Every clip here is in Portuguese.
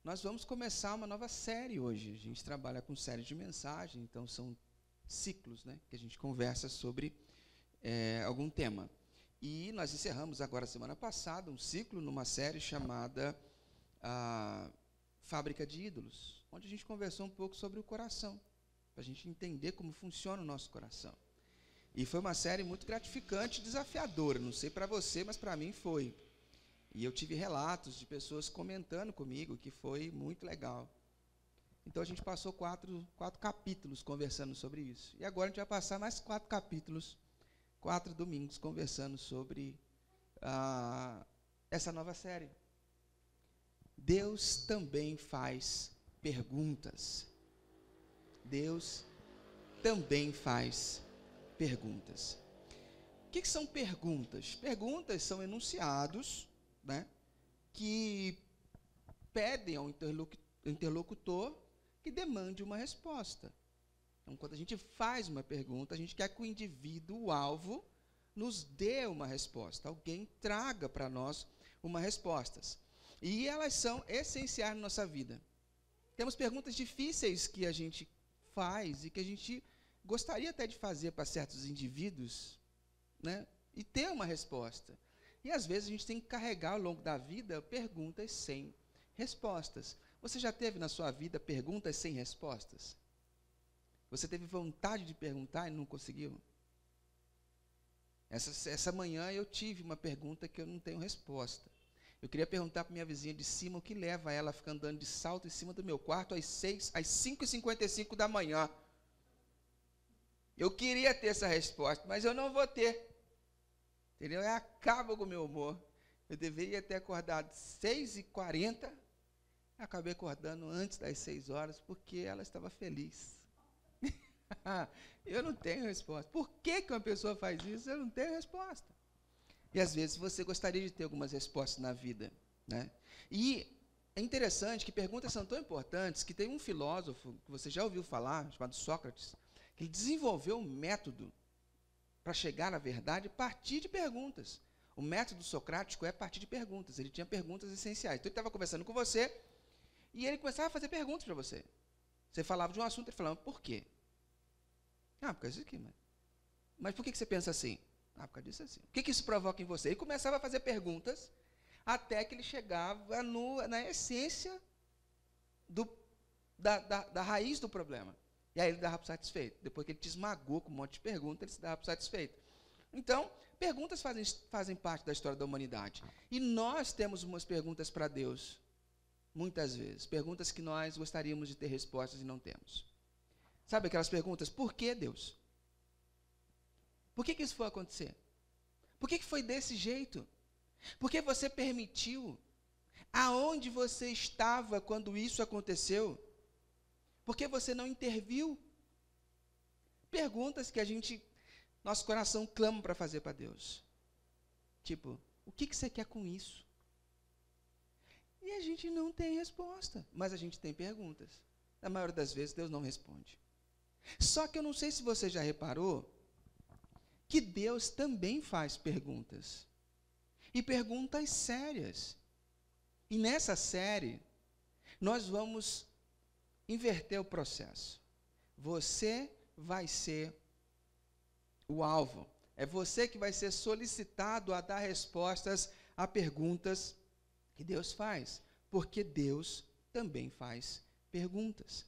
Nós vamos começar uma nova série hoje. A gente trabalha com série de mensagem, então são ciclos, né, que a gente conversa sobre algum tema. E nós encerramos agora, semana passada, um ciclo numa série chamada Fábrica de Ídolos, onde a gente conversou um pouco sobre o coração, para a gente entender como funciona o nosso coração. E foi uma série muito gratificante e desafiadora, não sei para você, mas para mim foi. E eu tive relatos de pessoas comentando comigo que foi muito legal. Então a gente passou quatro capítulos conversando sobre isso. E agora a gente vai passar mais 4 capítulos, 4 domingos conversando sobre essa nova série. Deus também faz perguntas. Deus também faz perguntas. O que são perguntas? Perguntas são enunciados, né, que pedem ao interlocutor que demande uma resposta. Então, quando a gente faz uma pergunta, a gente quer que o indivíduo, o alvo, nos dê uma resposta. Alguém traga para nós uma resposta. E elas são essenciais na nossa vida. Temos perguntas difíceis que a gente faz e que a gente gostaria até de fazer para certos indivíduos, né, e ter uma resposta. E, às vezes, a gente tem que carregar, ao longo da vida, perguntas sem respostas. Você já teve, na sua vida, perguntas sem respostas? Você teve vontade de perguntar e não conseguiu? Essa manhã eu tive uma pergunta que eu não tenho resposta. Eu queria perguntar para minha vizinha de cima o que leva ela a ficar andando de salto em cima do meu quarto às 5h55 da manhã. Eu queria ter essa resposta, mas eu não vou ter. Entendeu? Acaba com o meu humor. Eu deveria ter acordado 6h40, acabei acordando antes das 6 horas, porque ela estava feliz. Eu não tenho resposta. Por que uma pessoa faz isso? Eu não tenho resposta. E, às vezes, você gostaria de ter algumas respostas na vida, né? E é interessante que perguntas são tão importantes que tem um filósofo, que você já ouviu falar, chamado Sócrates, que ele desenvolveu um método para chegar à verdade a partir de perguntas. O método socrático é a partir de perguntas. Ele tinha perguntas essenciais. Então, ele estava conversando com você e ele começava a fazer perguntas para você. Você falava de um assunto, ele falava, por quê? Por causa disso aqui. Mas por que você pensa assim? Por causa disso assim. O que isso provoca em você? Ele começava a fazer perguntas até que ele chegava na essência da raiz do problema. E aí ele dava por satisfeito. Depois que ele te esmagou com um monte de perguntas, ele se dava por satisfeito. Então, perguntas fazem parte da história da humanidade. E nós temos umas perguntas para Deus, muitas vezes. Perguntas que nós gostaríamos de ter respostas e não temos. Sabe aquelas perguntas? Por que Deus? Por que isso foi acontecer? Por que foi desse jeito? Por que você permitiu? Aonde você estava quando isso aconteceu? Por que você não interviu? Perguntas que nosso coração clama para fazer para Deus. Tipo, o que você quer com isso? E a gente não tem resposta, mas a gente tem perguntas. Na maioria das vezes, Deus não responde. Só que eu não sei se você já reparou que Deus também faz perguntas. E perguntas sérias. E nessa série, nós vamos inverter o processo. Você vai ser o alvo. É você que vai ser solicitado a dar respostas a perguntas que Deus faz. Porque Deus também faz perguntas.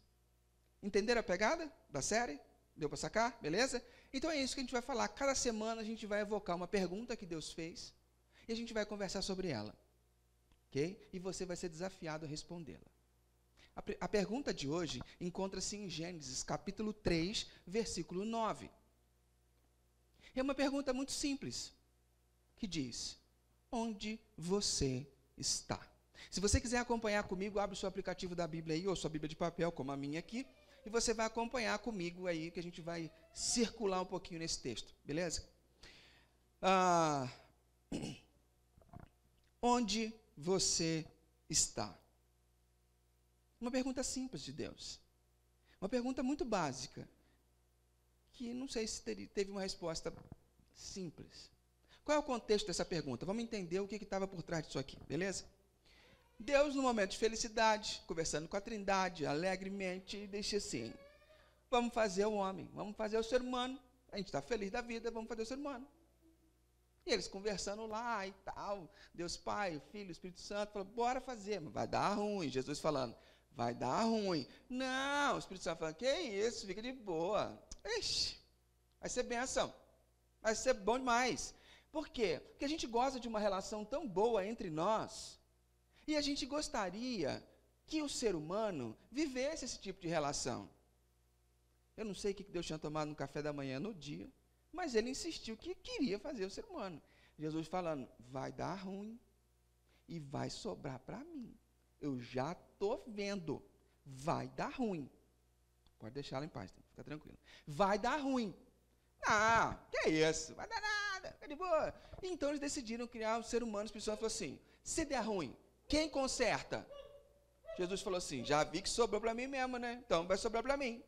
Entenderam a pegada da série? Deu para sacar? Beleza? Então é isso que a gente vai falar. Cada semana a gente vai evocar uma pergunta que Deus fez e a gente vai conversar sobre ela. Ok? E você vai ser desafiado a respondê-la. A pergunta de hoje encontra-se em Gênesis, capítulo 3, versículo 9. É uma pergunta muito simples, que diz, onde você está? Se você quiser acompanhar comigo, abre o seu aplicativo da Bíblia aí, ou sua Bíblia de papel, como a minha aqui, e você vai acompanhar comigo aí, que a gente vai circular um pouquinho nesse texto, beleza? Onde você está? Uma pergunta simples de Deus. Uma pergunta muito básica, que não sei se teve uma resposta simples. Qual é o contexto dessa pergunta? Vamos entender o que estava por trás disso aqui, beleza? Deus, no momento de felicidade, conversando com a Trindade, alegremente, deixa assim: vamos fazer o homem, vamos fazer o ser humano. A gente está feliz da vida, vamos fazer o ser humano. E eles conversando lá e tal, Deus Pai, o Filho, o Espírito Santo, falou, bora fazer, mas vai dar ruim. Jesus falando, vai dar ruim. Não, o Espírito Santo falando, que isso, fica de boa. Ixi, vai ser bênção, vai ser bom demais. Por quê? Porque a gente gosta de uma relação tão boa entre nós, e a gente gostaria que o ser humano vivesse esse tipo de relação. Eu não sei o que Deus tinha tomado no café da manhã no dia, mas ele insistiu que queria fazer o ser humano. Jesus falando, vai dar ruim e vai sobrar para mim. Eu já estou vendo, vai dar ruim. Pode deixar ela em paz, fica tranquilo. Vai dar ruim. Ah, que é isso? Vai dar nada, fica de boa. Então eles decidiram criar um ser humano. As pessoas falaram assim, se der ruim, quem conserta? Jesus falou assim, já vi que sobrou para mim mesmo, né? Então vai sobrar para mim.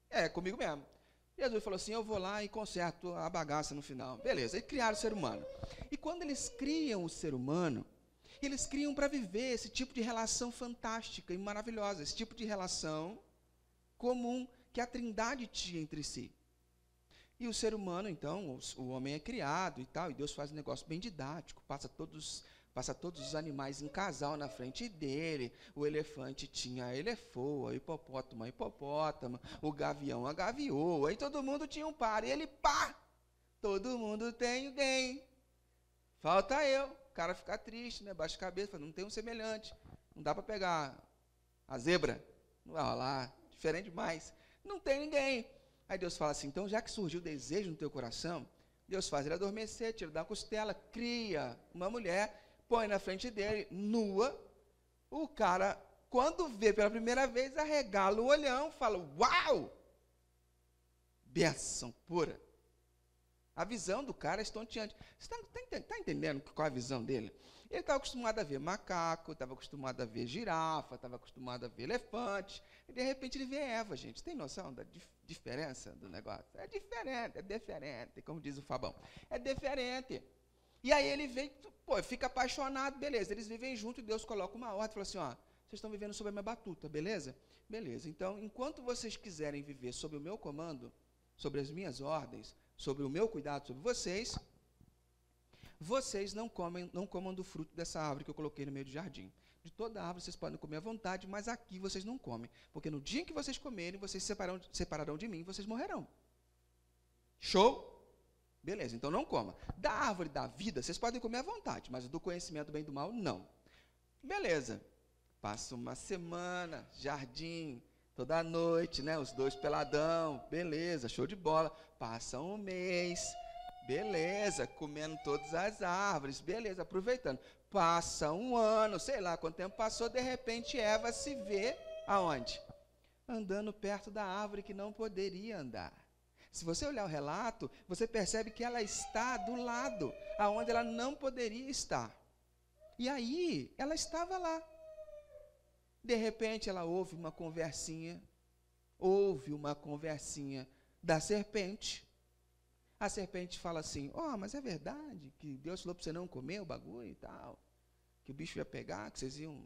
É, comigo mesmo. Jesus falou assim, eu vou lá e conserto a bagaça no final. Beleza, eles criaram o ser humano. E quando eles criam o ser humano, eles criam para viver esse tipo de relação fantástica e maravilhosa, esse tipo de relação comum que a Trindade tinha entre si. E o ser humano, então, o homem é criado e tal, e Deus faz um negócio bem didático, passa todos os animais em casal na frente dele. O elefante tinha a elefoa, o hipopótamo a hipopótama, o gavião a gavioa, aí todo mundo tinha um par, e ele, pá, todo mundo tem alguém, falta eu. O cara fica triste, né, baixa a cabeça, fala, não tem um semelhante, não dá para pegar a zebra, não vai rolar, diferente demais, não tem ninguém. Aí Deus fala assim, então já que surgiu o desejo no teu coração, Deus faz ele adormecer, tira da costela, cria uma mulher, põe na frente dele, nua. O cara, quando vê pela primeira vez, arregala o olhão, fala, uau! Bênção pura. A visão do cara é estonteante. Você está entendendo qual é a visão dele? Ele estava acostumado a ver macaco, estava acostumado a ver girafa, estava acostumado a ver elefante, e de repente ele vê Eva, gente. Tem noção da diferença do negócio? É diferente, como diz o Fabão. É diferente. E aí ele vem, pô, fica apaixonado, beleza. Eles vivem junto e Deus coloca uma ordem, fala assim, ó, vocês estão vivendo sob a minha batuta, beleza? Beleza, então, enquanto vocês quiserem viver sob o meu comando, sobre as minhas ordens, sobre o meu cuidado sobre vocês, vocês não comam do fruto dessa árvore que eu coloquei no meio do jardim. De toda árvore vocês podem comer à vontade, mas aqui vocês não comem. Porque no dia em que vocês comerem, vocês se separarão de mim e vocês morrerão. Show? Beleza, então não coma. Da árvore da vida, vocês podem comer à vontade, mas do conhecimento do bem e do mal, não. Beleza. Passa uma semana, jardim, toda noite, né? Os dois peladão, beleza, show de bola. Passa um mês, beleza, comendo todas as árvores, beleza, aproveitando. Passa um ano, sei lá quanto tempo passou, de repente Eva se vê aonde? Andando perto da árvore que não poderia andar. Se você olhar o relato, você percebe que ela está do lado, aonde ela não poderia estar. E aí, ela estava lá. De repente, ela ouve uma conversinha da serpente. A serpente fala assim, mas é verdade que Deus falou para você não comer o bagulho e tal, que o bicho ia pegar, que vocês iam,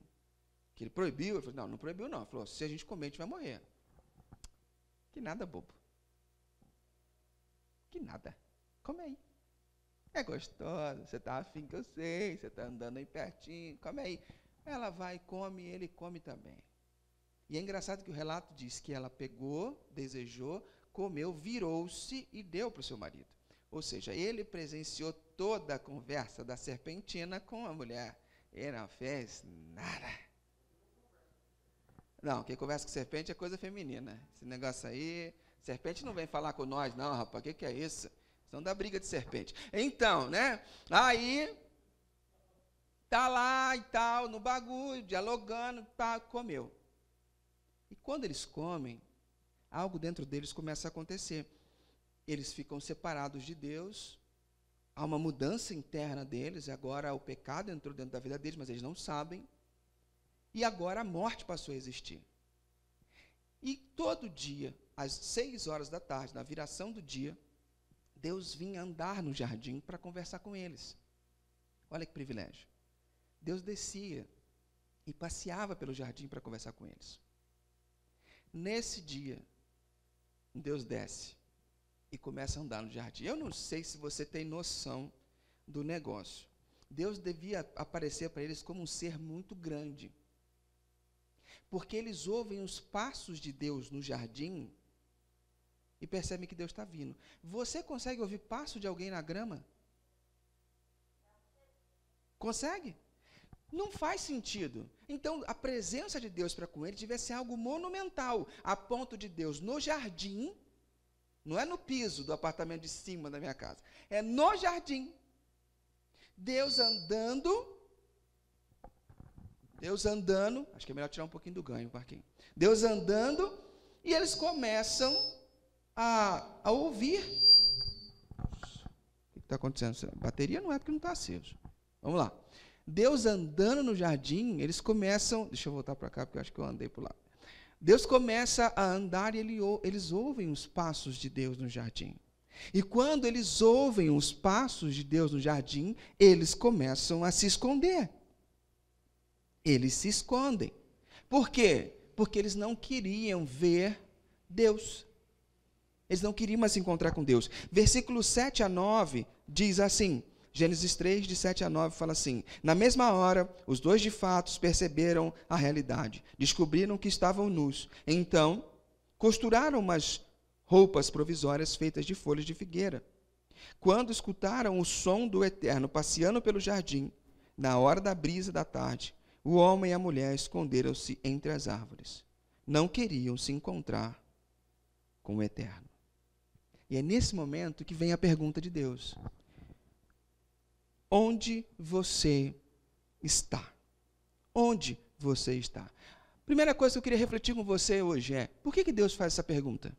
que ele proibiu. Ele falou, não proibiu não, ele falou, se a gente comer, a gente vai morrer. Que nada, bobo. Que nada, come aí. É gostoso, você está afim que eu sei, você está andando aí pertinho, come aí. Ela vai, come, ele come também. E é engraçado que o relato diz que ela pegou, desejou, comeu, virou-se e deu para o seu marido. Ou seja, ele presenciou toda a conversa da serpentina com a mulher. Ele não fez nada. Não, quem conversa com serpente é coisa feminina. Esse negócio aí, serpente não vem falar com nós, não, rapaz, o que é isso? Não dá briga de serpente. Então, né, aí, tá lá e tal, no bagulho, dialogando, tá, comeu. E quando eles comem, algo dentro deles começa a acontecer. Eles ficam separados de Deus, há uma mudança interna deles, agora o pecado entrou dentro da vida deles, mas eles não sabem, e agora a morte passou a existir. E todo dia, às 6 horas da tarde, na viração do dia, Deus vinha andar no jardim para conversar com eles. Olha que privilégio. Deus descia e passeava pelo jardim para conversar com eles. Nesse dia, Deus desce e começa a andar no jardim. Eu não sei se você tem noção do negócio. Deus devia aparecer para eles como um ser muito grande, porque eles ouvem os passos de Deus no jardim e percebem que Deus está vindo. Você consegue ouvir passo de alguém na grama? Consegue? Não faz sentido. Então, a presença de Deus para com ele devia ser algo monumental, a ponto de Deus no jardim, não é no piso do apartamento de cima da minha casa, é no jardim, Deus andando, acho que é melhor tirar um pouquinho do ganho, Marquinhos. Deus andando, e eles começam a ouvir. O que está acontecendo? A bateria não é porque não está aceso. Vamos lá. Deus andando no jardim, eles começam... Deixa eu voltar para cá, porque eu acho que eu andei por lá. Deus começa a andar e eles ouvem os passos de Deus no jardim. E quando eles ouvem os passos de Deus no jardim, eles começam a se esconder. Eles se escondem. Por quê? Porque eles não queriam ver Deus. Eles não queriam mais se encontrar com Deus. Versículos 7 a 9 diz assim, Gênesis 3, de 7 a 9, fala assim: na mesma hora, os dois de fato perceberam a realidade, descobriram que estavam nus. Então, costuraram umas roupas provisórias feitas de folhas de figueira. Quando escutaram o som do Eterno passeando pelo jardim, na hora da brisa da tarde, o homem e a mulher esconderam-se entre as árvores. Não queriam se encontrar com o Eterno. E é nesse momento que vem a pergunta de Deus: onde você está? Onde você está? Primeira coisa que eu queria refletir com você hoje é: por que Deus faz essa pergunta?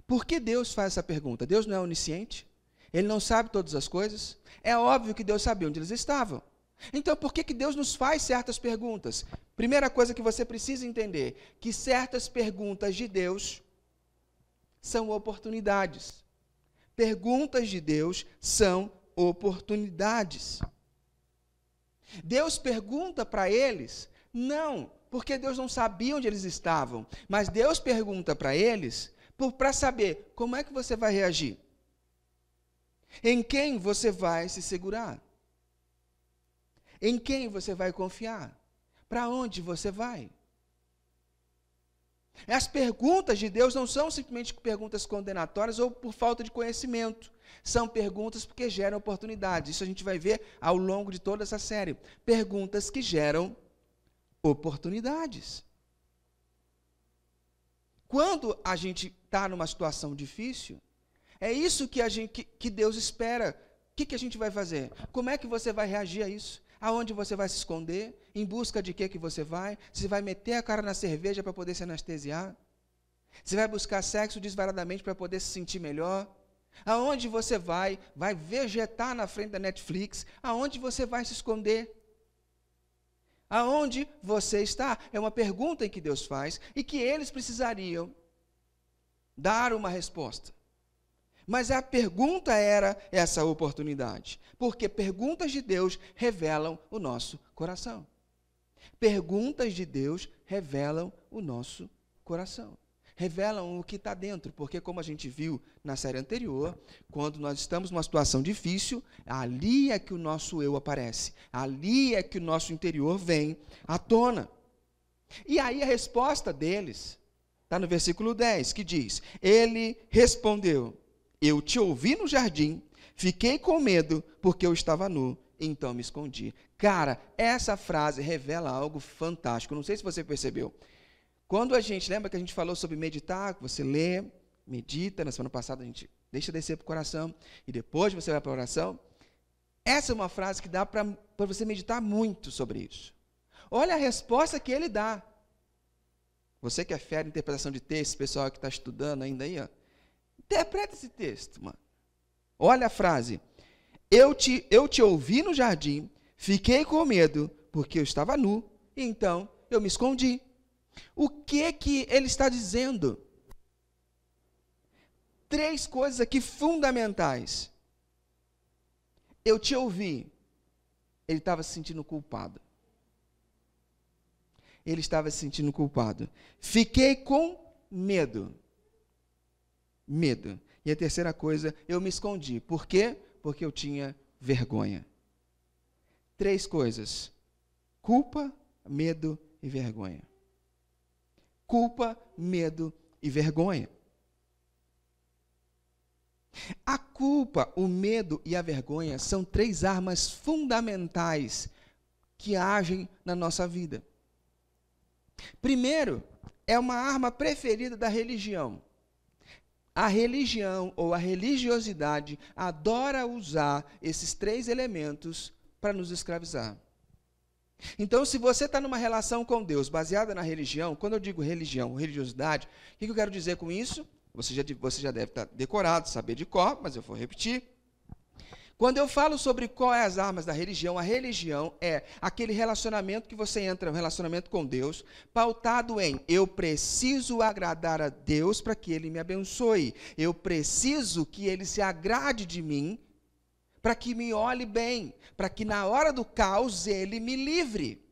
Por que Deus faz essa pergunta? Deus não é onisciente? Ele não sabe todas as coisas? É óbvio que Deus sabia onde eles estavam. Então, por que Deus nos faz certas perguntas? Primeira coisa que você precisa entender, que certas perguntas de Deus são oportunidades. Perguntas de Deus são oportunidades. Deus pergunta para eles, não porque Deus não sabia onde eles estavam, mas Deus pergunta para eles para saber como é que você vai reagir. Em quem você vai se segurar? Em quem você vai confiar? Para onde você vai? As perguntas de Deus não são simplesmente perguntas condenatórias ou por falta de conhecimento. São perguntas porque geram oportunidades. Isso a gente vai ver ao longo de toda essa série. Perguntas que geram oportunidades. Quando a gente está numa situação difícil, é isso que Deus espera. O que a gente vai fazer? Como é que você vai reagir a isso? Aonde você vai se esconder? Em busca de que você vai? Você vai meter a cara na cerveja para poder se anestesiar? Você vai buscar sexo desvaradamente para poder se sentir melhor? Aonde você vai? Vai vegetar na frente da Netflix? Aonde você vai se esconder? Aonde você está? É uma pergunta que Deus faz e que eles precisariam dar uma resposta. Mas a pergunta era essa oportunidade, porque perguntas de Deus revelam o nosso coração. Perguntas de Deus revelam o nosso coração. Revelam o que está dentro, porque como a gente viu na série anterior, quando nós estamos numa situação difícil, ali é que o nosso eu aparece, ali é que o nosso interior vem à tona. E aí a resposta deles está no versículo 10, que diz: ele respondeu: eu te ouvi no jardim, fiquei com medo porque eu estava nu, então me escondi. Cara, essa frase revela algo fantástico. Não sei se você percebeu. Quando lembra que a gente falou sobre meditar, que você lê, medita, na semana passada a gente deixa descer para o coração, e depois você vai para a oração. Essa é uma frase que dá para você meditar muito sobre isso. Olha a resposta que ele dá. Você que é fera em interpretação de texto, pessoal que está estudando ainda aí, ó, interpreta esse texto, mano. Olha a frase: eu te ouvi no jardim, fiquei com medo, porque eu estava nu, então eu me escondi. O que ele está dizendo? 3 coisas aqui fundamentais. Eu te ouvi. Ele estava se sentindo culpado. ele estava se sentindo culpado. Fiquei com medo. Medo. E a terceira coisa, eu me escondi. Por quê? Porque eu tinha vergonha. 3 coisas: culpa, medo e vergonha. Culpa, medo e vergonha. A culpa, o medo e a vergonha são 3 armas fundamentais que agem na nossa vida. Primeiro, é uma arma preferida da religião. A religião ou a religiosidade adora usar esses 3 elementos para nos escravizar. Então, se você está numa relação com Deus baseada na religião, quando eu digo religião, religiosidade, o que eu quero dizer com isso? Você já deve estar decorado, saber de cor, mas eu vou repetir. Quando eu falo sobre quais as armas da religião, a religião é aquele relacionamento que você entra, um relacionamento com Deus, pautado em eu preciso agradar a Deus para que Ele me abençoe. Eu preciso que Ele se agrade de mim para que me olhe bem, para que na hora do caos Ele me livre.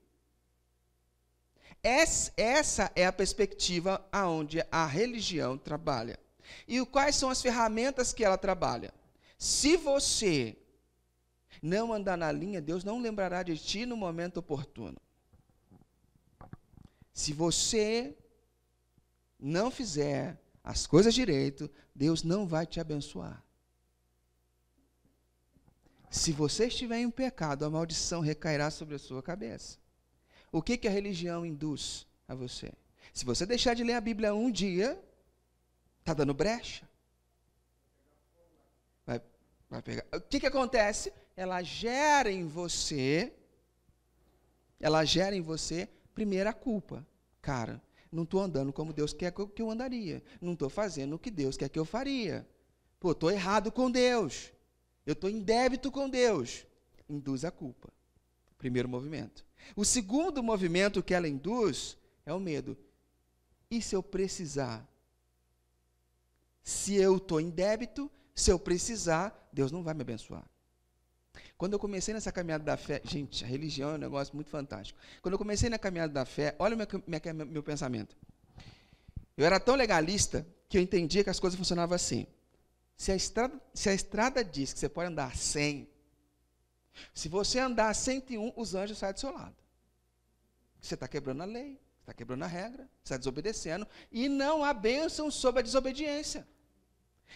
Essa é a perspectiva aonde a religião trabalha. E quais são as ferramentas que ela trabalha? Se você não andar na linha, Deus não lembrará de ti no momento oportuno. Se você não fizer as coisas direito, Deus não vai te abençoar. Se você estiver em pecado, a maldição recairá sobre a sua cabeça. O que a religião induz a você? Se você deixar de ler a Bíblia um dia, está dando brecha. Vai pegar. O que acontece? Ela gera em você, primeiro a culpa. Cara, não estou andando como Deus quer que eu andaria. Não estou fazendo o que Deus quer que eu faria. Pô, estou errado com Deus. Eu estou em débito com Deus. Induz a culpa. Primeiro movimento. O segundo movimento que ela induz é o medo. E se eu precisar? Se eu estou em débito, se eu precisar, Deus não vai me abençoar. Quando eu comecei nessa caminhada da fé, gente, a religião é um negócio muito fantástico. Quando eu comecei na caminhada da fé, olha o meu pensamento. Eu era tão legalista que eu entendia que as coisas funcionavam assim. Se a estrada diz que você pode andar 100, se você andar 101, os anjos saem do seu lado. Você está quebrando a lei, está quebrando a regra, você está desobedecendo, e não há bênção sobre a desobediência.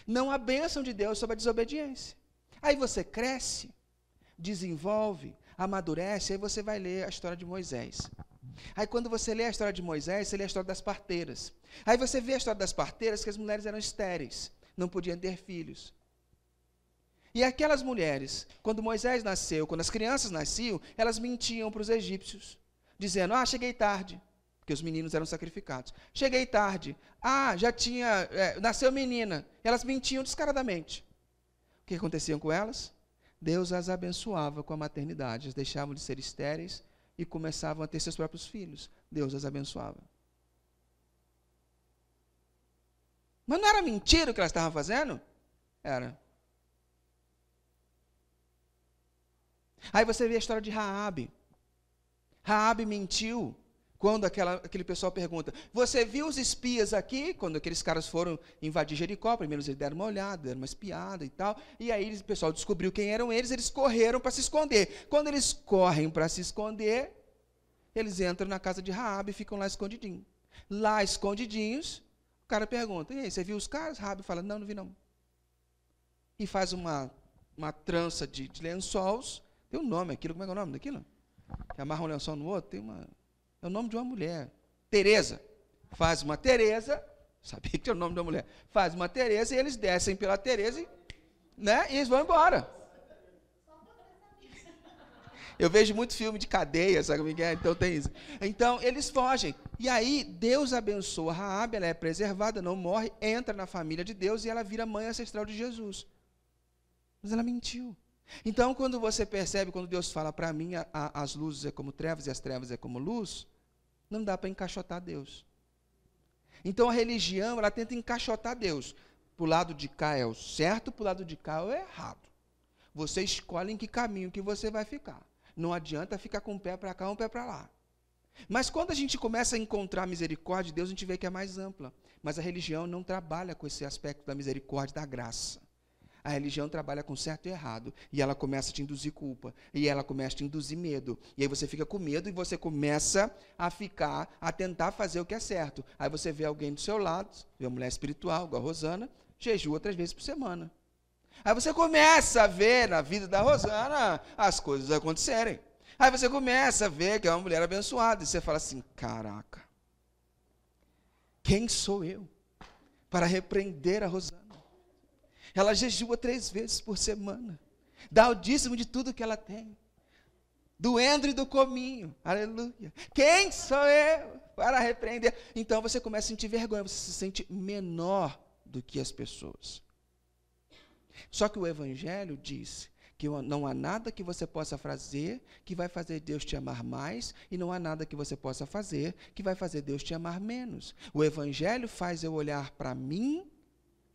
Não há bênção de Deus sobre a desobediência. Aí você cresce, desenvolve, amadurece, aí você vai ler a história de Moisés. Aí quando você lê a história de Moisés, você lê a história das parteiras. Aí você vê a história das parteiras, que as mulheres eram estéreis, não podiam ter filhos. E aquelas mulheres, quando Moisés nasceu, quando as crianças nasciam, elas mentiam para os egípcios, dizendo, cheguei tarde, porque os meninos eram sacrificados. Cheguei tarde, nasceu menina. Elas mentiam descaradamente. O que acontecia com elas? Deus as abençoava com a maternidade, elas deixavam de ser estéreis e começavam a ter seus próprios filhos. Deus as abençoava. Mas não era mentira o que elas estavam fazendo? Era. Aí você vê a história de Raabe. Raabe mentiu quando aquele pessoal pergunta, você viu os espias aqui? Quando aqueles caras foram invadir Jericó, primeiro eles deram uma olhada, deram uma espiada e tal, e aí o pessoal descobriu quem eram eles correram para se esconder. Quando eles correm para se esconder, eles entram na casa de Raabe e ficam lá escondidinhos. Lá escondidinhos, o cara pergunta, e aí, você viu os caras? Raabe fala, não vi não. E faz uma trança de lençóis, tem um nome aquilo, como é que é o nome daquilo? Que amarra um lençol no outro, é o nome de uma mulher. Teresa. Faz uma Teresa, sabia que é o nome da mulher. Faz uma Teresa e eles descem pela Teresa e eles vão embora. Eu vejo muito filme de cadeia, sabe como é? Então tem isso. Então eles fogem. E aí Deus abençoa Raabe, ela é preservada, não morre, entra na família de Deus e ela vira mãe ancestral de Jesus. Mas ela mentiu. Então, quando você percebe, quando Deus fala para mim, as luzes é como trevas e as trevas é como luz, não dá para encaixotar Deus. Então, a religião, ela tenta encaixotar Deus. Para o lado de cá é o certo, para o lado de cá é o errado. Você escolhe em que caminho que você vai ficar. Não adianta ficar com um pé para cá, um pé para lá. Mas quando a gente começa a encontrar a misericórdia de Deus, a gente vê que é mais ampla. Mas a religião não trabalha com esse aspecto da misericórdia, da graça. A religião trabalha com certo e errado. E ela começa a te induzir culpa. E ela começa a te induzir medo. E aí você fica com medo e você começa a tentar fazer o que é certo. Aí você vê alguém do seu lado, vê uma mulher espiritual, igual a Rosana, jejua 3 vezes por semana. Aí você começa a ver na vida da Rosana as coisas acontecerem. Aí você começa a ver que é uma mulher abençoada. E você fala assim, caraca, quem sou eu para repreender a Rosana? Ela jejua 3 vezes por semana. Dá o dízimo de tudo que ela tem. Do endro e do cominho. Aleluia. Quem sou eu para repreender? Então você começa a sentir vergonha. Você se sente menor do que as pessoas. Só que o Evangelho diz que não há nada que você possa fazer que vai fazer Deus te amar mais, e não há nada que você possa fazer que vai fazer Deus te amar menos. O Evangelho faz eu olhar para mim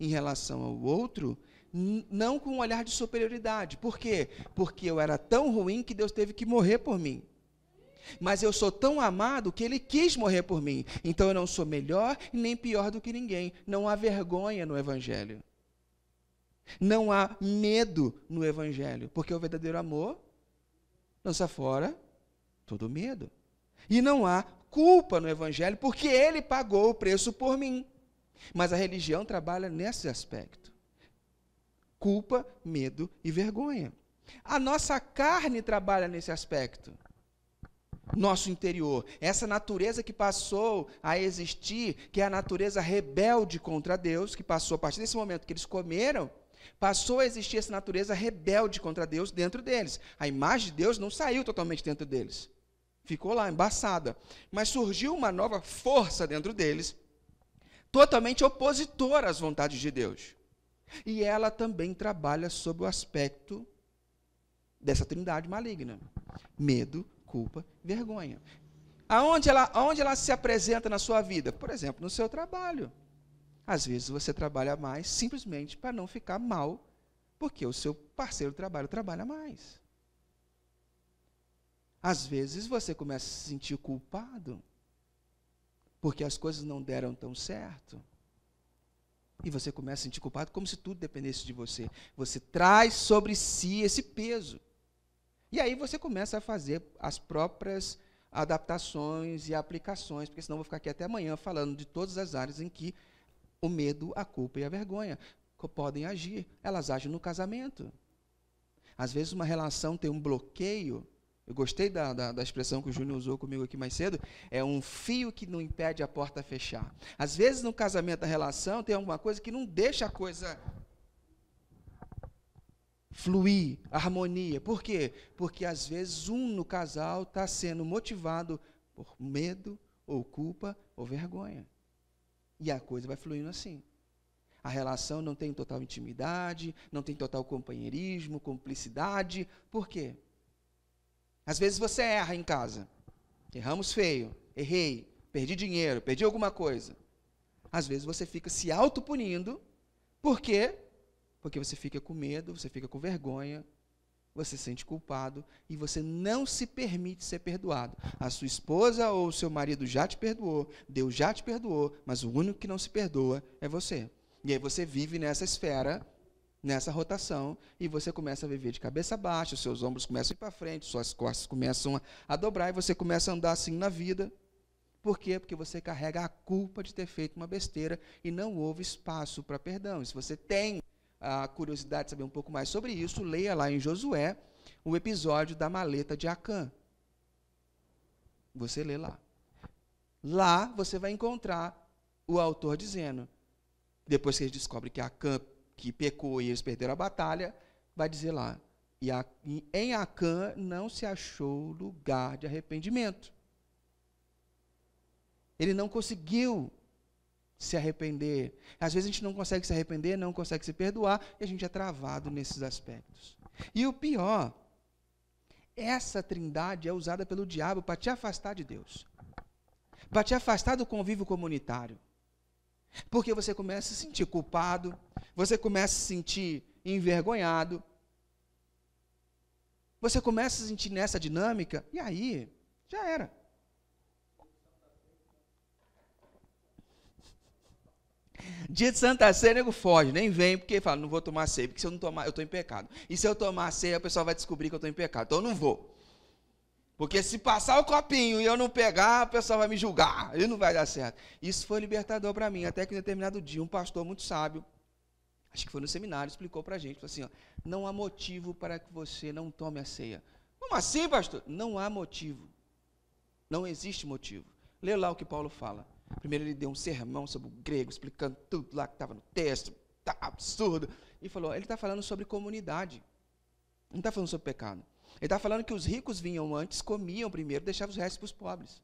em relação ao outro, não com um olhar de superioridade. Por quê? Porque eu era tão ruim que Deus teve que morrer por mim. Mas eu sou tão amado que Ele quis morrer por mim. Então eu não sou melhor e nem pior do que ninguém. Não há vergonha no Evangelho. Não há medo no Evangelho. Porque o verdadeiro amor lança fora todo medo. E não há culpa no Evangelho, porque Ele pagou o preço por mim. Mas a religião trabalha nesse aspecto. Culpa, medo e vergonha. A nossa carne trabalha nesse aspecto. Nosso interior. Essa natureza que passou a existir, que é a natureza rebelde contra Deus, que passou a partir desse momento que eles comeram, passou a existir essa natureza rebelde contra Deus dentro deles. A imagem de Deus não saiu totalmente dentro deles. Ficou lá, embaçada. Mas surgiu uma nova força dentro deles, totalmente opositora às vontades de Deus. E ela também trabalha sob o aspecto dessa trindade maligna. Medo, culpa, vergonha. Aonde ela se apresenta na sua vida? Por exemplo, no seu trabalho. Às vezes você trabalha mais simplesmente para não ficar mal, porque o seu parceiro de trabalho trabalha mais. Às vezes você começa a se sentir culpado, porque as coisas não deram tão certo. E você começa a se sentir culpado como se tudo dependesse de você. Você traz sobre si esse peso. E aí você começa a fazer as próprias adaptações e aplicações, porque senão eu vou ficar aqui até amanhã falando de todas as áreas em que o medo, a culpa e a vergonha podem agir. Elas agem no casamento. Às vezes uma relação tem um bloqueio. Eu gostei da expressão que o Júnior usou comigo aqui mais cedo. É um fio que não impede a porta fechar. Às vezes, no casamento, da relação, tem alguma coisa que não deixa a coisa fluir, harmonia. Por quê? Porque, às vezes, no casal está sendo motivado por medo, ou culpa, ou vergonha. E a coisa vai fluindo assim. A relação não tem total intimidade, não tem total companheirismo, cumplicidade. Por quê? Às vezes você erra em casa. Erramos feio, errei, perdi dinheiro, perdi alguma coisa. Às vezes você fica se autopunindo. Por quê? Porque você fica com medo, você fica com vergonha, você se sente culpado e você não se permite ser perdoado. A sua esposa ou o seu marido já te perdoou, Deus já te perdoou, mas o único que não se perdoa é você. E aí você vive nessa esfera, nessa rotação, e você começa a viver de cabeça baixa, os seus ombros começam a ir para frente, suas costas começam a dobrar, e você começa a andar assim na vida. Por quê? Porque você carrega a culpa de ter feito uma besteira e não houve espaço para perdão. E se você tem a curiosidade de saber um pouco mais sobre isso, leia lá em Josué o episódio da maleta de Acã. Você lê lá. Lá você vai encontrar o autor dizendo, depois que eles descobrem que Acã que pecou e eles perderam a batalha, vai dizer lá, e em Acã não se achou lugar de arrependimento. Ele não conseguiu se arrepender. Às vezes a gente não consegue se arrepender, não consegue se perdoar, e a gente é travado nesses aspectos. E o pior, essa trindade é usada pelo diabo para te afastar de Deus, para te afastar do convívio comunitário. Porque você começa a se sentir culpado, você começa a se sentir envergonhado, você começa a se sentir nessa dinâmica, e aí, já era. Dia de Santa Ceia, nego foge, nem vem, porque fala, não vou tomar ceia, porque se eu não tomar, eu estou em pecado. E se eu tomar ceia, o pessoal vai descobrir que eu estou em pecado, então eu não vou. Porque se passar o copinho e eu não pegar, o pessoal vai me julgar, e não vai dar certo. Isso foi libertador para mim, até que em determinado dia, um pastor muito sábio, acho que foi no seminário, explicou para a gente, falou assim, ó, não há motivo para que você não tome a ceia. Como assim, pastor? Não há motivo. Não existe motivo. Lê lá o que Paulo fala. Primeiro ele deu um sermão sobre o grego, explicando tudo lá que estava no texto, tá absurdo. E falou, ele está falando sobre comunidade. Não está falando sobre pecado. Ele está falando que os ricos vinham antes, comiam primeiro, deixavam os restos para os pobres.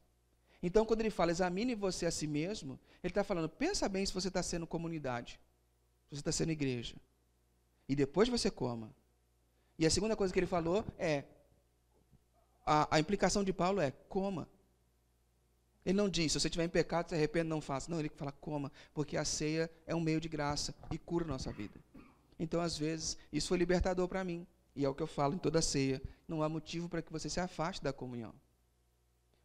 Então, quando ele fala, examine você a si mesmo, ele está falando, pensa bem se você está sendo comunidade, se você está sendo igreja. E depois você coma. E a segunda coisa que ele falou é, a implicação de Paulo é, coma. Ele não diz, se você estiver em pecado, se arrepende, não faça. Não, ele fala, coma, porque a ceia é um meio de graça e cura a nossa vida. Então, às vezes, isso foi libertador para mim. E é o que eu falo em toda a ceia. Não há motivo para que você se afaste da comunhão.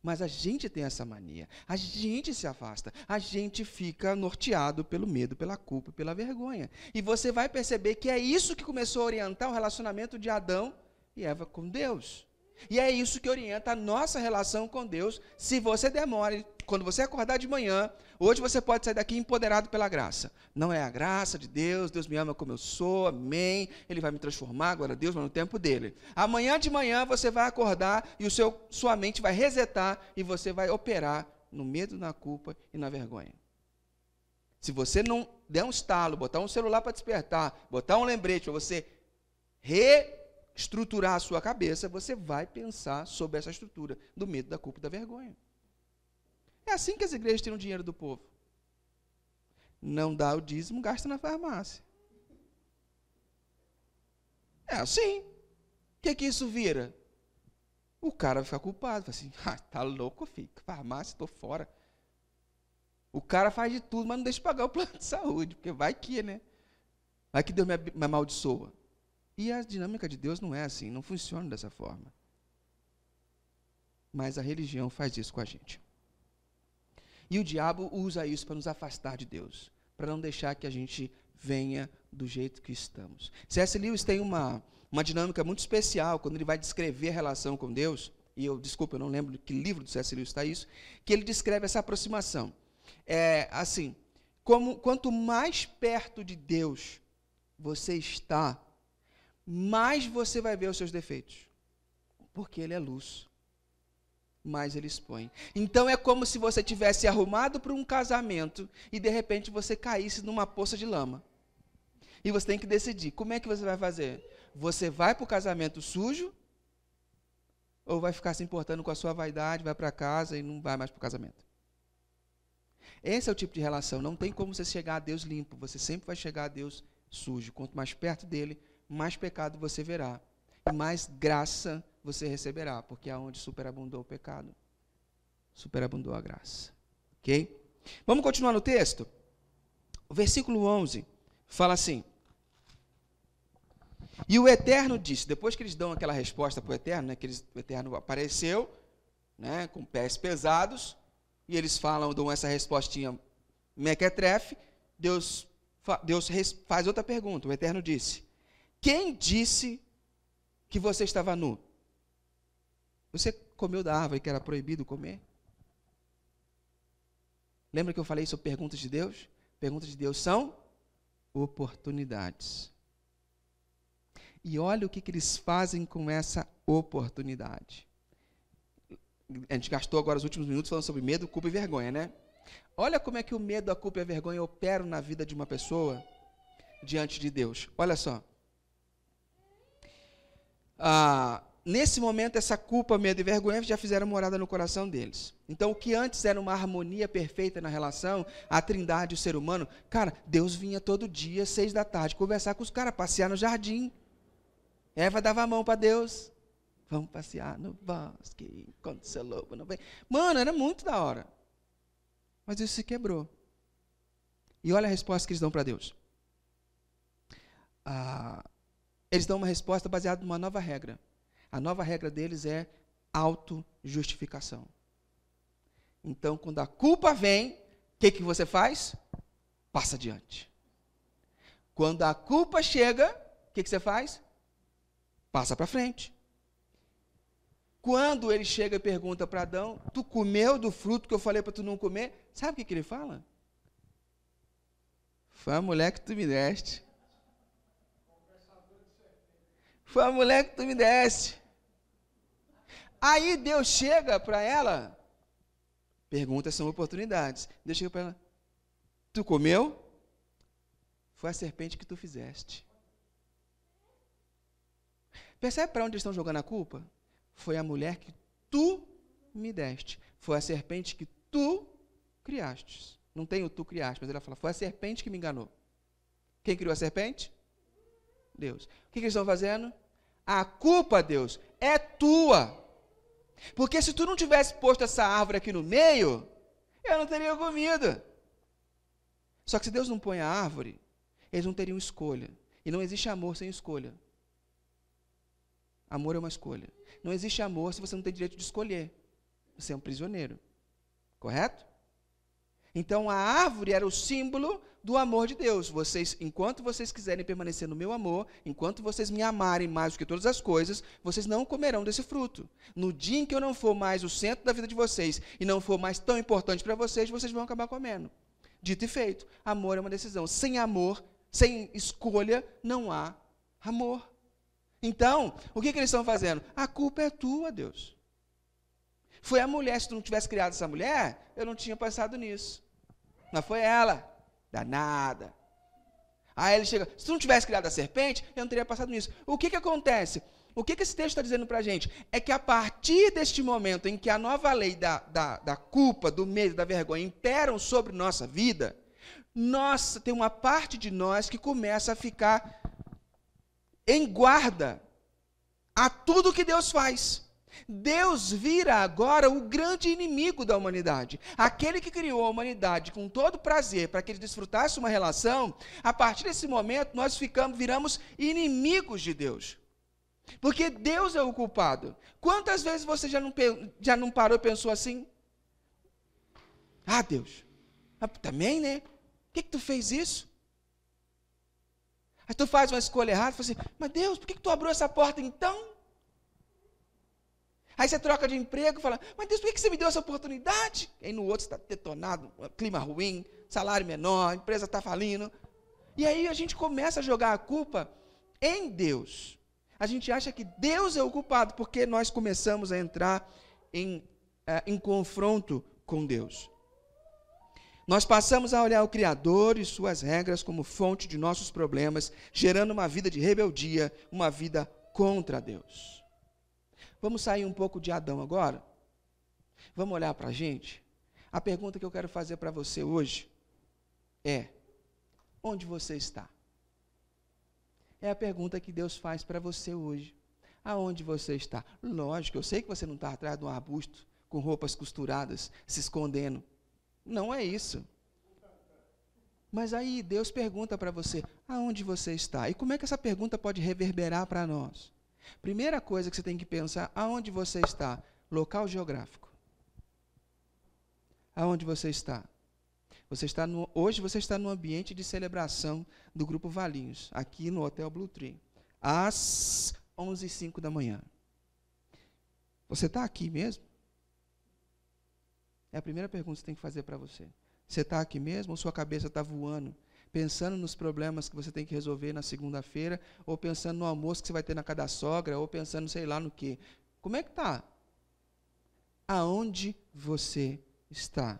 Mas a gente tem essa mania. A gente se afasta. A gente fica norteado pelo medo, pela culpa, pela vergonha. E você vai perceber que é isso que começou a orientar o relacionamento de Adão e Eva com Deus. E é isso que orienta a nossa relação com Deus. Se você demora, quando você acordar de manhã, hoje você pode sair daqui empoderado pela graça. Não é a graça de Deus, Deus me ama como eu sou, amém. Ele vai me transformar, glória a Deus, mas no tempo dele. Amanhã de manhã você vai acordar e sua mente vai resetar e você vai operar no medo, na culpa e na vergonha. Se você não der um estalo, botar um celular para despertar, botar um lembrete para você reestruturar a sua cabeça, você vai pensar sobre essa estrutura do medo, da culpa e da vergonha. É assim que as igrejas tiram o dinheiro do povo. Não dá o dízimo, gasta na farmácia. É assim. O que isso vira? O cara vai ficar culpado. Fala assim, tá louco, filho. Farmácia, estou fora. O cara faz de tudo, mas não deixa de pagar o plano de saúde, porque vai que, né? Vai que Deus me amaldiçoa. E a dinâmica de Deus não é assim, não funciona dessa forma. Mas a religião faz isso com a gente. E o diabo usa isso para nos afastar de Deus, para não deixar que a gente venha do jeito que estamos. C.S. Lewis tem uma dinâmica muito especial quando ele vai descrever a relação com Deus, e eu não lembro de que livro do C.S. Lewis está isso, que ele descreve essa aproximação. É assim, quanto mais perto de Deus você está, mais você vai ver os seus defeitos, porque ele é luz. Mais ele expõe. Então é como se você tivesse arrumado para um casamento e de repente você caísse numa poça de lama. E você tem que decidir, como é que você vai fazer? Você vai para o casamento sujo ou vai ficar se importando com a sua vaidade, vai para casa e não vai mais para o casamento? Esse é o tipo de relação, não tem como você chegar a Deus limpo, você sempre vai chegar a Deus sujo. Quanto mais perto dele, mais pecado você verá e mais graça você receberá, porque aonde superabundou o pecado, superabundou a graça. Ok? Vamos continuar no texto? O versículo 11 fala assim, e o Eterno disse, depois que eles dão aquela resposta para o Eterno, né, o Eterno apareceu, né, com pés pesados, e eles dão essa respostinha mequetrefe, Deus faz outra pergunta, o Eterno disse, quem disse que você estava nu? Você comeu da árvore que era proibido comer? Lembra que eu falei sobre perguntas de Deus? Perguntas de Deus são oportunidades. E olha o que eles fazem com essa oportunidade. A gente gastou agora os últimos minutos falando sobre medo, culpa e vergonha, né? Olha como é que o medo, a culpa e a vergonha operam na vida de uma pessoa diante de Deus. Olha só. Nesse momento, essa culpa, medo e vergonha já fizeram morada no coração deles. Então, o que antes era uma harmonia perfeita na relação, a trindade e o ser humano, cara, Deus vinha todo dia, 6 da tarde, conversar com os caras, passear no jardim. Eva dava a mão para Deus. Vamos passear no bosque, quando seu lobo não vem. Mano, era muito da hora. Mas isso se quebrou. E olha a resposta que eles dão para Deus. Eles dão uma resposta baseada numa nova regra. A nova regra deles é autojustificação. Então, quando a culpa vem, o que você faz? passa adiante. Quando a culpa chega, o que você faz? Passa para frente. Quando ele chega e pergunta para Adão, tu comeu do fruto que eu falei para tu não comer? Sabe o que ele fala? Foi a mulher que tu me deste. Foi a mulher que tu me deste. Aí Deus chega para ela, perguntas são oportunidades. Deus chega para ela, tu comeu? Foi a serpente que tu fizeste. Percebe para onde eles estão jogando a culpa? Foi a mulher que tu me deste. Foi a serpente que tu criaste. Não tem o tu criaste, mas ela fala, foi a serpente que me enganou. Quem criou a serpente? Deus. O que eles estão fazendo? A culpa, Deus, é tua. Porque se tu não tivesse posto essa árvore aqui no meio, eu não teria comido. Só que se Deus não põe a árvore, eles não teriam escolha. E não existe amor sem escolha. Amor é uma escolha. Não existe amor se você não tem direito de escolher. Você é um prisioneiro. Correto? Então a árvore era o símbolo do amor de Deus. Enquanto vocês quiserem permanecer no meu amor, enquanto vocês me amarem mais do que todas as coisas, vocês não comerão desse fruto. No dia em que eu não for mais o centro da vida de vocês e não for mais tão importante para vocês, vocês vão acabar comendo. Dito e feito. Amor é uma decisão. Sem amor, sem escolha, não há amor. Então, o que eles estão fazendo? A culpa é tua, Deus. Foi a mulher, se tu não tivesse criado essa mulher, eu não tinha pensado nisso. Mas foi ela. Danada. Aí ele chega, se tu não tivesse criado a serpente, eu não teria passado nisso. O que acontece? O que esse texto está dizendo para a gente? É que a partir deste momento em que a nova lei da culpa, do medo, da vergonha imperam sobre nossa vida, tem uma parte de nós que começa a ficar em guarda a tudo que Deus faz. Deus vira agora o grande inimigo da humanidade. Aquele que criou a humanidade com todo prazer para que ele desfrutasse uma relação, a partir desse momento nós viramos inimigos de Deus. Porque Deus é o culpado. Quantas vezes você já não parou e pensou assim? Ah, Deus, também, né? Por que tu fez isso? Aí tu faz uma escolha errada, fala assim, mas Deus, por que tu abriu essa porta então? Aí você troca de emprego e fala, mas Deus, por que você me deu essa oportunidade? Aí no outro você está detonado, clima ruim, salário menor, a empresa está falindo. E aí a gente começa a jogar a culpa em Deus. A gente acha que Deus é o culpado, porque nós começamos a entrar em confronto com Deus. Nós passamos a olhar o Criador e suas regras como fonte de nossos problemas, gerando uma vida de rebeldia, uma vida contra Deus. Vamos sair um pouco de Adão agora? Vamos olhar para a gente? A pergunta que eu quero fazer para você hoje é, onde você está? É a pergunta que Deus faz para você hoje. Aonde você está? Lógico, eu sei que você não está atrás de um arbusto, com roupas costuradas, se escondendo. Não é isso. Mas aí Deus pergunta para você, aonde você está? E como é que essa pergunta pode reverberar para nós? Primeira coisa que você tem que pensar, aonde você está? Local geográfico. Aonde você está? Hoje você está no ambiente de celebração do Grupo Valinhos, aqui no Hotel Blue Tree, às 11h05 da manhã. Você está aqui mesmo? É a primeira pergunta que você tem que fazer para você. Você está aqui mesmo ou sua cabeça está voando, pensando nos problemas que você tem que resolver na segunda-feira, ou pensando no almoço que você vai ter na casa da sogra, ou pensando sei lá no quê? Como é que está? Aonde você está?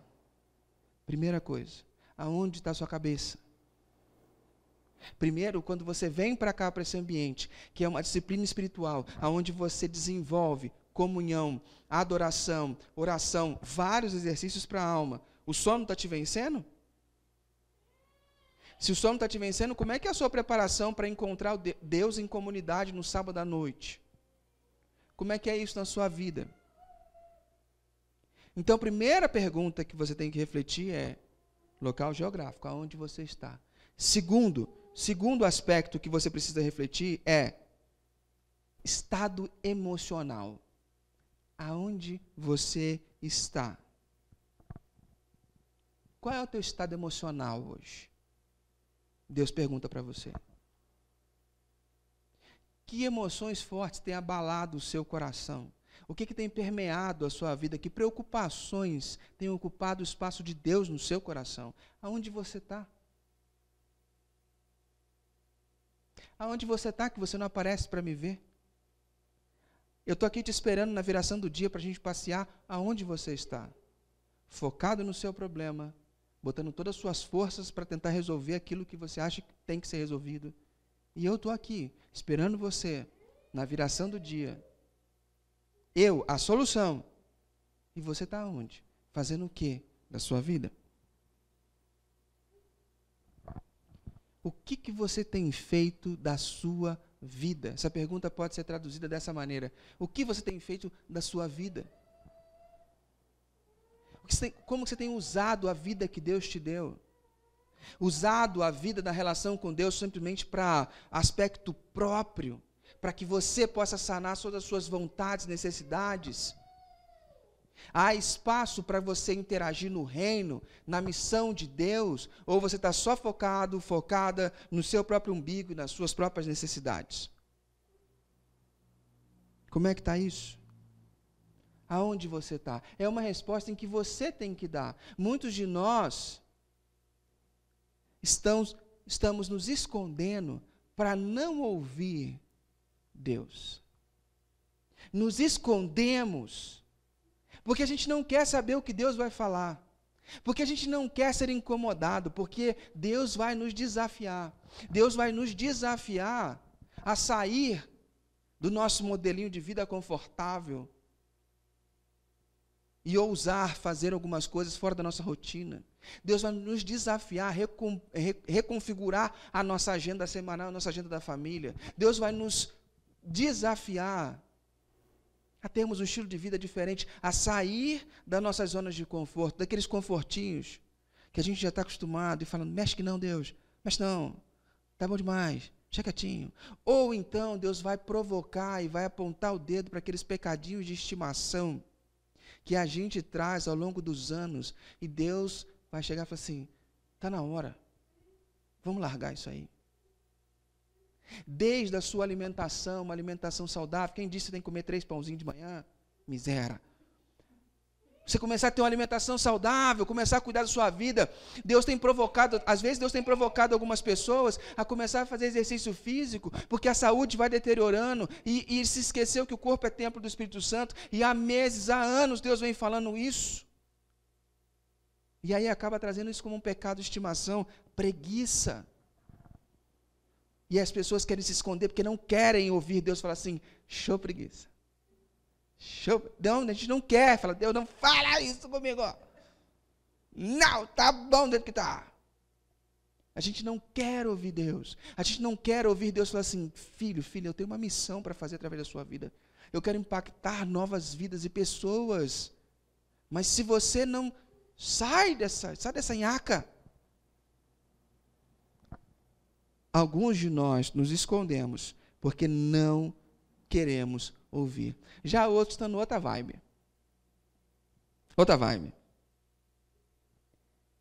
Primeira coisa, aonde está a sua cabeça? Primeiro, quando você vem para cá, para esse ambiente, que é uma disciplina espiritual, aonde você desenvolve comunhão, adoração, oração, vários exercícios para a alma, o sono está te vencendo? Se o sono está te vencendo, como é que é a sua preparação para encontrar Deus em comunidade no sábado à noite? Como é que é isso na sua vida? Então, a primeira pergunta que você tem que refletir é local geográfico, aonde você está. Segundo aspecto que você precisa refletir é estado emocional. Aonde você está? Qual é o teu estado emocional hoje? Deus pergunta para você. Que emoções fortes têm abalado o seu coração? O que tem permeado a sua vida? Que preocupações têm ocupado o espaço de Deus no seu coração? Aonde você está? Aonde você está que você não aparece para me ver? Eu estou aqui te esperando na viração do dia para a gente passear. Aonde você está? Focado no seu problema, botando todas as suas forças para tentar resolver aquilo que você acha que tem que ser resolvido. E eu estou aqui, esperando você, na viração do dia. Eu, a solução. E você está onde? Fazendo o quê da sua vida? O que você tem feito da sua vida? Essa pergunta pode ser traduzida dessa maneira. O que você tem feito da sua vida? Como você tem usado a vida que Deus te deu? Usado a vida da relação com Deus simplesmente para aspecto próprio, para que você possa sanar todas as suas vontades, necessidades. Há espaço para você interagir no reino, na missão de Deus, ou você está só focada no seu próprio umbigo e nas suas próprias necessidades? Como é que está isso? Aonde você está? É uma resposta em que você tem que dar. Muitos de nós estamos nos escondendo para não ouvir Deus. Nos escondemos porque a gente não quer saber o que Deus vai falar. Porque a gente não quer ser incomodado, porque Deus vai nos desafiar. Deus vai nos desafiar a sair do nosso modelinho de vida confortável e ousar fazer algumas coisas fora da nossa rotina. Deus vai nos desafiar a reconfigurar a nossa agenda semanal, a nossa agenda da família. Deus vai nos desafiar a termos um estilo de vida diferente, a sair das nossas zonas de conforto, daqueles confortinhos que a gente já está acostumado e falando, mexe que não, Deus, mexe não, tá bom demais, deixa quietinho. Ou então Deus vai provocar e vai apontar o dedo para aqueles pecadinhos de estimação que a gente traz ao longo dos anos, e Deus vai chegar e falar assim, está na hora, vamos largar isso aí. Desde a sua alimentação, uma alimentação saudável, quem disse que tem que comer 3 pãozinhos de manhã? Miséria. Você começar a ter uma alimentação saudável, começar a cuidar da sua vida, Deus tem provocado, às vezes Deus tem provocado algumas pessoas a começar a fazer exercício físico, porque a saúde vai deteriorando, e se esqueceu que o corpo é templo do Espírito Santo, e há meses, há anos Deus vem falando isso. E aí acaba trazendo isso como um pecado de estimação, preguiça. E as pessoas querem se esconder porque não querem ouvir Deus falar assim, show preguiça. Não, a gente não quer. Fala, Deus, não fala isso comigo. Não, tá bom do jeito que tá. A gente não quer ouvir Deus. A gente não quer ouvir Deus falar assim, filho, eu tenho uma missão para fazer através da sua vida. Eu quero impactar novas vidas e pessoas. Mas se você não sai dessa nhaca. Alguns de nós nos escondemos porque não queremos ouvir. Já outros estão em outra vibe.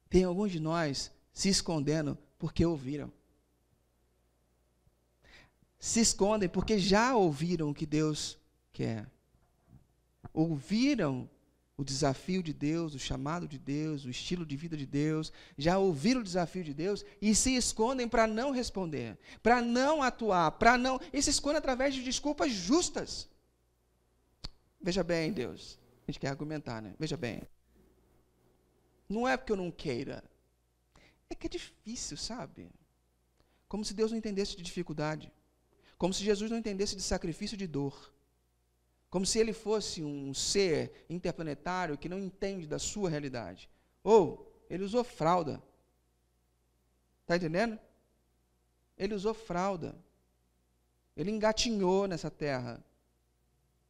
Tem alguns de nós se escondendo porque ouviram. Se escondem porque já ouviram o que Deus quer. Ouviram o desafio de Deus, o chamado de Deus, o estilo de vida de Deus, já ouviram o desafio de Deus e se escondem para não responder, para não atuar, e se escondem através de desculpas justas. Veja bem, Deus, a gente quer argumentar, né? Veja bem, não é porque eu não queira, é que é difícil, sabe? Como se Deus não entendesse de dificuldade, como se Jesus não entendesse de sacrifício e de dor. Como se ele fosse um ser interplanetário que não entende da sua realidade. Ou, ele usou fralda. Está entendendo? Ele usou fralda. Ele engatinhou nessa terra.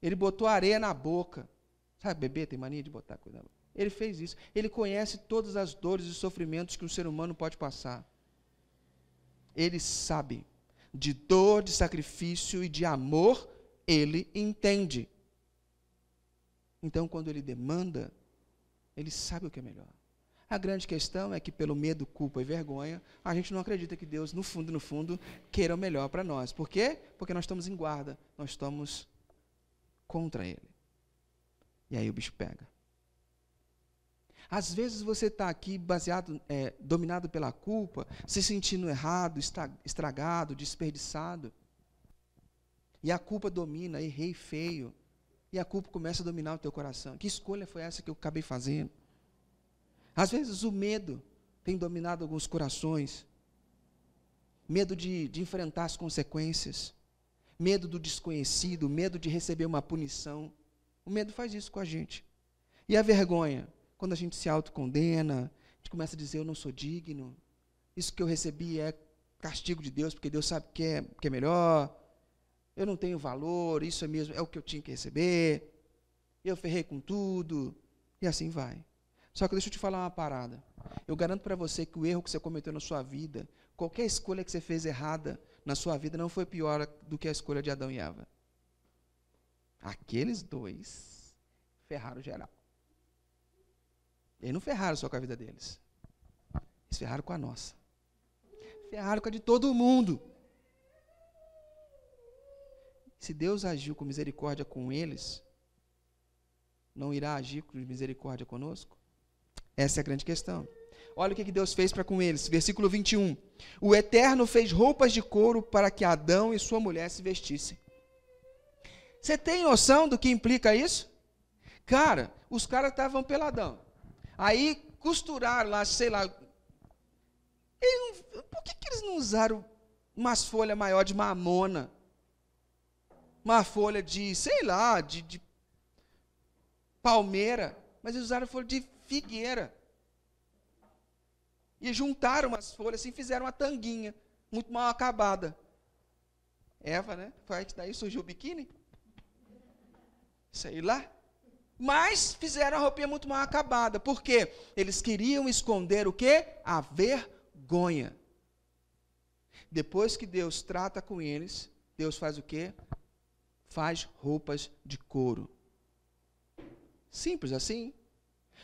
Ele botou areia na boca. Sabe, bebê tem mania de botar coisa na boca. Ele fez isso. Ele conhece todas as dores e sofrimentos que o ser humano pode passar. Ele sabe de dor, de sacrifício e de amor. Ele entende. Então, quando ele demanda, ele sabe o que é melhor. A grande questão é que pelo medo, culpa e vergonha, a gente não acredita que Deus, no fundo, queira o melhor para nós. Por quê? Porque nós estamos em guarda, nós estamos contra Ele. E aí o bicho pega. Às vezes você está aqui dominado pela culpa, se sentindo errado, estragado, desperdiçado. E a culpa domina, errei feio. E a culpa começa a dominar o teu coração. Que escolha foi essa que eu acabei fazendo? Às vezes o medo tem dominado alguns corações. Medo de enfrentar as consequências. Medo do desconhecido, medo de receber uma punição. O medo faz isso com a gente. E a vergonha? Quando a gente se autocondena, a gente começa a dizer, eu não sou digno. Isso que eu recebi é castigo de Deus, porque Deus sabe que é melhor. Eu não tenho valor, isso é mesmo, é o que eu tinha que receber. Eu ferrei com tudo. E assim vai. Só que deixa eu te falar uma parada. Eu garanto para você que o erro que você cometeu na sua vida, qualquer escolha que você fez errada na sua vida, não foi pior do que a escolha de Adão e Eva. Aqueles dois ferraram geral. Eles não ferraram só com a vida deles. Eles ferraram com a nossa. Ferraram com a de todo mundo. Se Deus agiu com misericórdia com eles, não irá agir com misericórdia conosco? Essa é a grande questão. Olha o que Deus fez para com eles. Versículo 21. O Eterno fez roupas de couro para que Adão e sua mulher se vestissem. Você tem noção do que implica isso? Cara, os caras estavam peladão. Aí costuraram lá, sei lá. Por que eles não usaram umas folhas maior de mamona? Uma folha de, sei lá, de palmeira. Mas eles usaram folha de figueira. E juntaram umas folhas assim, fizeram uma tanguinha, muito mal acabada. Eva, né? Daí surgiu o biquíni. Sei lá. Mas fizeram a roupinha muito mal acabada. Por quê? Eles queriam esconder o quê? A vergonha. Depois que Deus trata com eles, Deus faz o quê? Faz roupas de couro. Simples assim.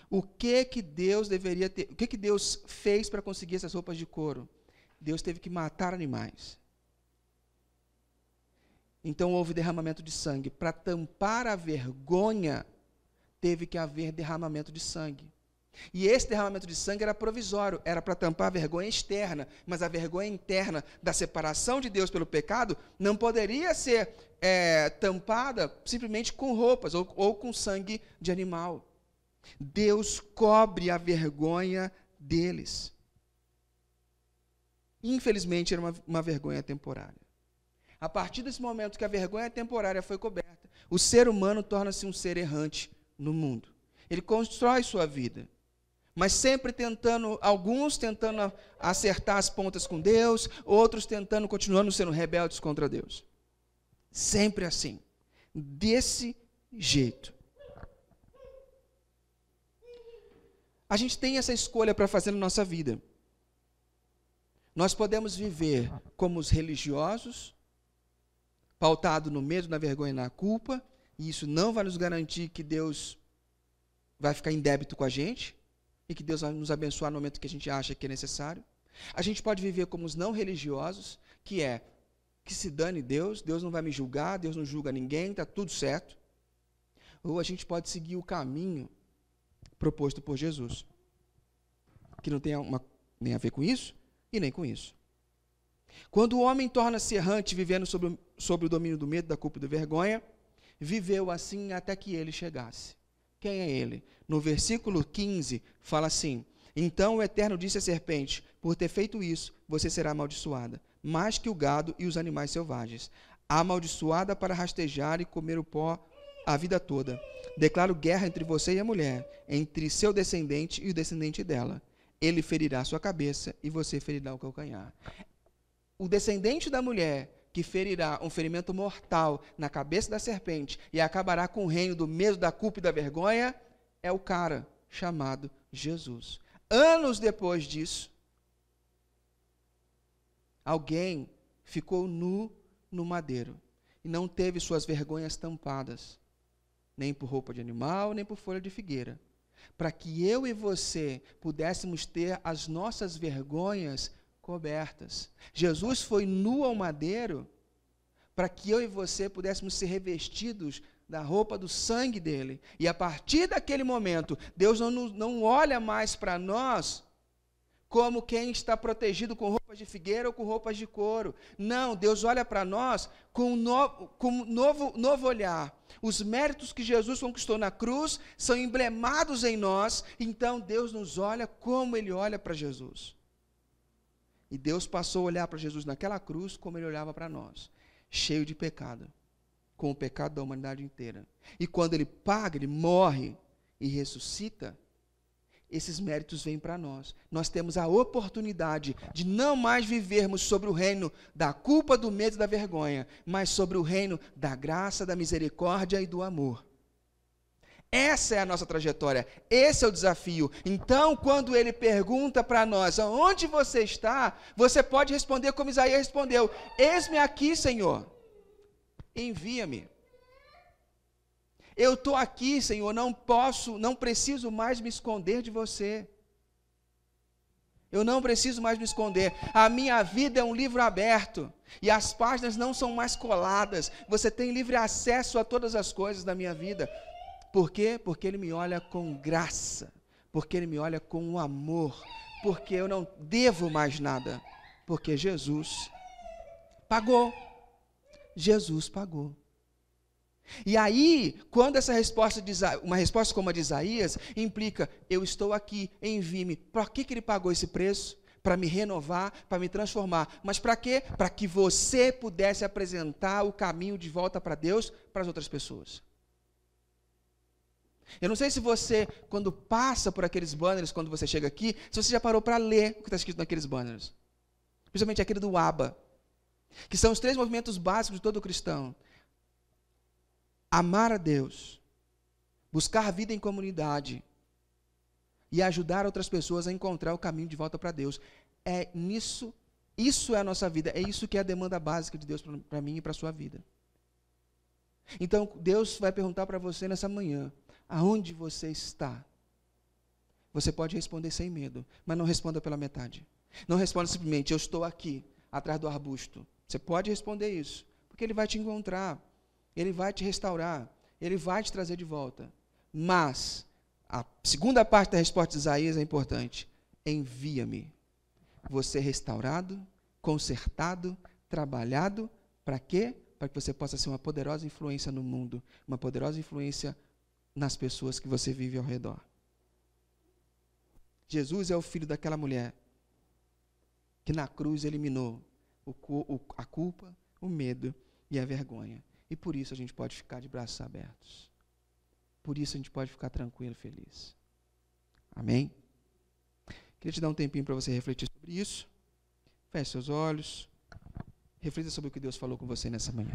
O que Deus deveria ter? O que Deus fez para conseguir essas roupas de couro? Deus teve que matar animais. Então houve derramamento de sangue. Para tampar a vergonha, teve que haver derramamento de sangue. E esse derramamento de sangue era provisório, era para tampar a vergonha externa, mas a vergonha interna da separação de Deus pelo pecado não poderia ser tampada simplesmente com roupas ou com sangue de animal. Deus cobre a vergonha deles. Infelizmente, era uma vergonha temporária. A partir desse momento que a vergonha temporária foi coberta, o ser humano torna-se um ser errante no mundo. Ele constrói sua vida, mas sempre alguns tentando acertar as pontas com Deus, outros continuando sendo rebeldes contra Deus. Sempre assim, desse jeito. A gente tem essa escolha para fazer na nossa vida. Nós podemos viver como os religiosos, pautado no medo, na vergonha e na culpa, e isso não vai nos garantir que Deus vai ficar em débito com a gente, e que Deus vai nos abençoar no momento que a gente acha que é necessário. A gente pode viver como os não religiosos, que se dane Deus, Deus não vai me julgar, Deus não julga ninguém, está tudo certo. Ou a gente pode seguir o caminho proposto por Jesus, que não tem nem a ver com isso e nem com isso. Quando o homem torna-se errante, vivendo sob o domínio do medo, da culpa e da vergonha, viveu assim até que ele chegasse. Quem é ele? No versículo 15, fala assim: então o Eterno disse à serpente, por ter feito isso, você será amaldiçoada, mais que o gado e os animais selvagens, amaldiçoada para rastejar e comer o pó a vida toda. Declaro guerra entre você e a mulher, entre seu descendente e o descendente dela. Ele ferirá a sua cabeça e você ferirá o calcanhar. O descendente da mulher que ferirá um ferimento mortal na cabeça da serpente e acabará com o reino do medo, da culpa e da vergonha, é o cara chamado Jesus. Anos depois disso, alguém ficou nu no madeiro e não teve suas vergonhas tampadas, nem por roupa de animal, nem por folha de figueira. para que eu e você pudéssemos ter as nossas vergonhas cobertas. Jesus foi nu ao madeiro para que eu e você pudéssemos ser revestidos da roupa do sangue dele. E a partir daquele momento, Deus não olha mais para nós como quem está protegido com roupas de figueira ou com roupas de couro. Não, Deus olha para nós com um novo olhar. Os méritos que Jesus conquistou na cruz são emblemados em nós, então Deus nos olha como Ele olha para Jesus. E Deus passou a olhar para Jesus naquela cruz como Ele olhava para nós, cheio de pecado, com o pecado da humanidade inteira. E quando Ele paga, Ele morre e ressuscita, esses méritos vêm para nós. Nós temos a oportunidade de não mais vivermos sobre o reino da culpa, do medo e da vergonha, mas sobre o reino da graça, da misericórdia e do amor. Essa é a nossa trajetória, esse é o desafio. Então, quando ele pergunta para nós, aonde você está, você pode responder como Isaías respondeu: eis-me aqui, Senhor, envia-me. Eu estou aqui, Senhor, não preciso mais me esconder de você. Eu não preciso mais me esconder. A minha vida é um livro aberto. E as páginas não são mais coladas. Você tem livre acesso a todas as coisas da minha vida. Por quê? Porque Ele me olha com graça. Porque Ele me olha com amor. Porque eu não devo mais nada. Porque Jesus pagou. Jesus pagou. E aí, quando essa resposta, uma resposta como a de Isaías, implica, eu estou aqui, envie-me. Para que Ele pagou esse preço? Para me renovar, para me transformar. Mas para quê? Para que você pudesse apresentar o caminho de volta para Deus para as outras pessoas. Eu não sei se você, quando passa por aqueles banners, quando você chega aqui, se você já parou para ler o que está escrito naqueles banners. Principalmente aquele do ABA, que são os 3 movimentos básicos de todo cristão. Amar a Deus, buscar vida em comunidade e ajudar outras pessoas a encontrar o caminho de volta para Deus. Isso é a nossa vida, é isso que é a demanda básica de Deus para mim e para a sua vida. Então, Deus vai perguntar para você nessa manhã, aonde você está? Você pode responder sem medo, mas não responda pela metade. Não responda simplesmente, eu estou aqui, atrás do arbusto. Você pode responder isso, porque Ele vai te encontrar. Ele vai te restaurar, Ele vai te trazer de volta. Mas, a segunda parte da resposta de Isaías é importante. Envia-me. Você restaurado, consertado, trabalhado, para quê? Para que você possa ser uma poderosa influência no mundo, uma poderosa influência nas pessoas que você vive ao redor. Jesus é o filho daquela mulher que na cruz eliminou a culpa, o medo e a vergonha. E por isso a gente pode ficar de braços abertos. Por isso a gente pode ficar tranquilo e feliz. Amém? Queria te dar um tempinho para você refletir sobre isso. Feche seus olhos. Reflita sobre o que Deus falou com você nessa manhã.